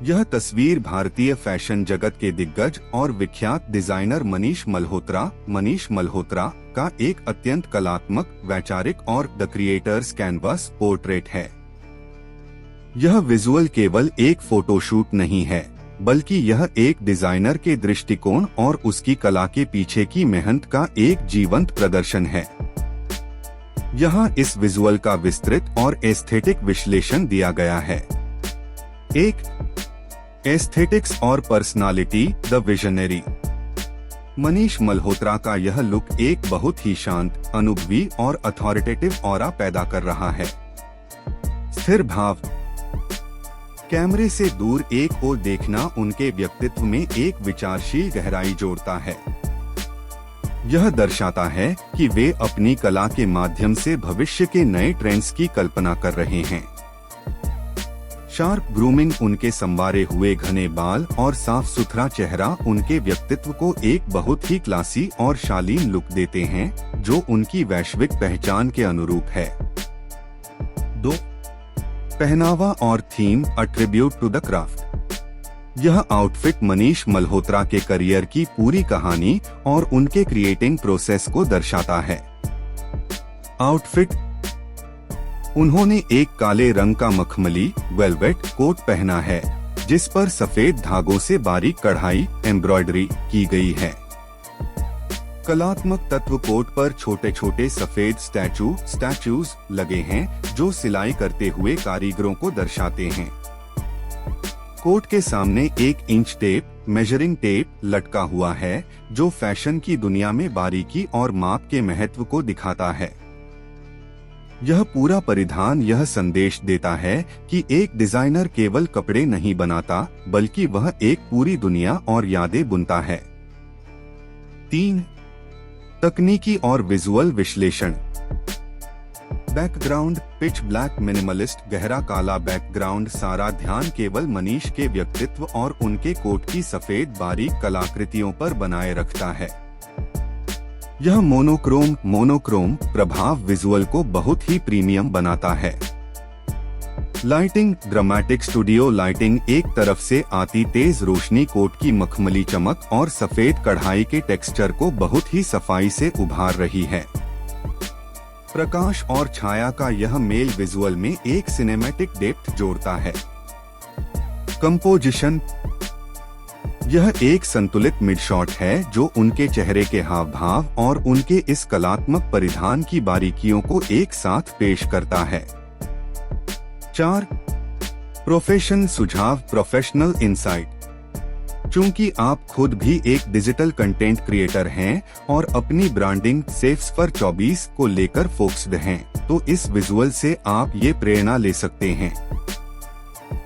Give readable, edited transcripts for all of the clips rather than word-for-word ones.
यह तस्वीर भारतीय फैशन जगत के दिग्गज और विख्यात डिजाइनर मनीष मल्होत्रा का एक अत्यंत कलात्मक, वैचारिक और द क्रिएटर्स कैनवास पोर्ट्रेट है। यह विजुअल केवल एक फोटोशूट नहीं है, बल्कि यह एक डिजाइनर के दृष्टिकोण और उसकी कला के पीछे की मेहनत का एक जीवंत प्रदर्शन है। यहाँ इस विजुअल का विस्तृत और एस्थेटिक विश्लेषण दिया गया है। एक, एस्थेटिक्स और personality, the visionary. Manish Malhotra का यह लुक एक बहुत ही शांत, अनुभवी और अथॉरिटेटिव ऑरा पैदा कर रहा है। स्थिर भाव, कैमरे से दूर एक ओर देखना उनके व्यक्तित्व में एक विचारशील गहराई जोड़ता है। यह दर्शाता है कि वे अपनी कला के माध्यम से भविष्य के नए ट्रेंड्स की कल्पना कर रहे हैं। शार्प ग्रूमिंग, उनके संवारे हुए घने बाल और साफ सुथरा चेहरा उनके व्यक्तित्व को एक बहुत ही क्लासी और शालीन लुक देते हैं, जो उनकी वैश्विक पहचान के अनुरूप है। 2. पहनावा और थीम, a tribute to the craft. यह आउटफिट मनीष मल्होत्रा के करियर की पूरी कहानी और उनके क्रिएटिंग प्रोसेस को दर्शाता है। आउटफिट, उन्होंने एक काले रंग का मखमली वेलवेट कोट पहना है, जिस पर सफेद धागों से बारीक कढ़ाई एम्ब्रॉयडरी की गई है। कलात्मक तत्व, कोट पर छोटे छोटे सफेद स्टैचूज लगे हैं, जो सिलाई करते हुए कारीगरों को दर्शाते हैं। कोट के सामने 1 इंच मेजरिंग टेप लटका हुआ है, जो फैशन की दुनिया में बारीकी और माप के महत्व को दिखाता है। यह पूरा परिधान यह संदेश देता है कि एक डिजाइनर केवल कपड़े नहीं बनाता, बल्कि वह एक पूरी दुनिया और यादें बुनता है। 3. तकनीकी और विजुअल विश्लेषण। बैकग्राउंड, पिच ब्लैक मिनिमलिस्ट, गहरा काला बैकग्राउंड सारा ध्यान केवल मनीष के व्यक्तित्व और उनके कोट की सफेद बारीक कलाकृतियों पर बनाए रखता है। यह मोनोक्रोम प्रभाव विजुअल को बहुत ही प्रीमियम बनाता है। लाइटिंग, ड्रामेटिक स्टूडियो लाइटिंग, एक तरफ से आती तेज रोशनी कोट की मखमली चमक और सफेद कढ़ाई के टेक्सचर को बहुत ही सफाई से उभार रही है। प्रकाश और छाया का यह मेल विजुअल में एक सिनेमैटिक डेप्थ जोड़ता है। कंपोजिशन, यह एक संतुलित मिड शॉट है, जो उनके चेहरे के हाव भाव और उनके इस कलात्मक परिधान की बारीकियों को एक साथ पेश करता है। 4. प्रोफेशन सुझाव, प्रोफेशनल इंसाइट। चूंकि आप खुद भी एक डिजिटल कंटेंट क्रिएटर हैं और अपनी ब्रांडिंग सेफ्स पर 24 को लेकर फोकस्ड हैं, तो इस विजुअल से आप ये प्रेरणा ले सकते हैं।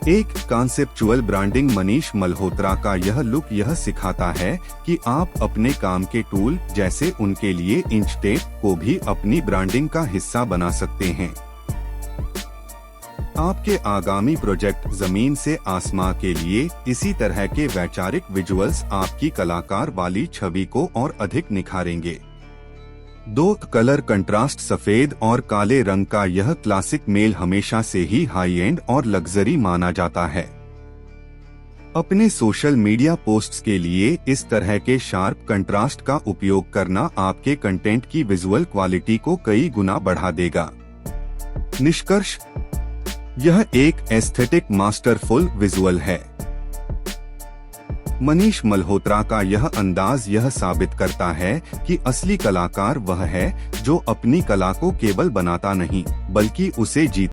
एक कॉन्सेप्चुअल ब्रांडिंग, मनीष मल्होत्रा का यह लुक यह सिखाता है कि आप अपने काम के टूल, जैसे उनके लिए इंच टेप, को भी अपनी ब्रांडिंग का हिस्सा बना सकते हैं। आपके आगामी प्रोजेक्ट जमीन से आसमां के लिए इसी तरह के वैचारिक विजुअल्स आपकी कलाकार वाली छवि को और अधिक निखारेंगे। 2. कलर कंट्रास्ट, सफेद और काले रंग का यह क्लासिक मेल हमेशा से ही हाई एंड और लग्जरी माना जाता है। अपने सोशल मीडिया पोस्ट्स के लिए इस तरह के शार्प कंट्रास्ट का उपयोग करना आपके कंटेंट की विजुअल क्वालिटी को कई गुना बढ़ा देगा। निष्कर्ष, यह एक एस्थेटिक मास्टरफुल विजुअल है। मनीष मल्होत्रा का यह अंदाज यह साबित करता है कि असली कलाकार वह है जो अपनी कला को केवल बनाता नहीं, बल्कि उसे जीता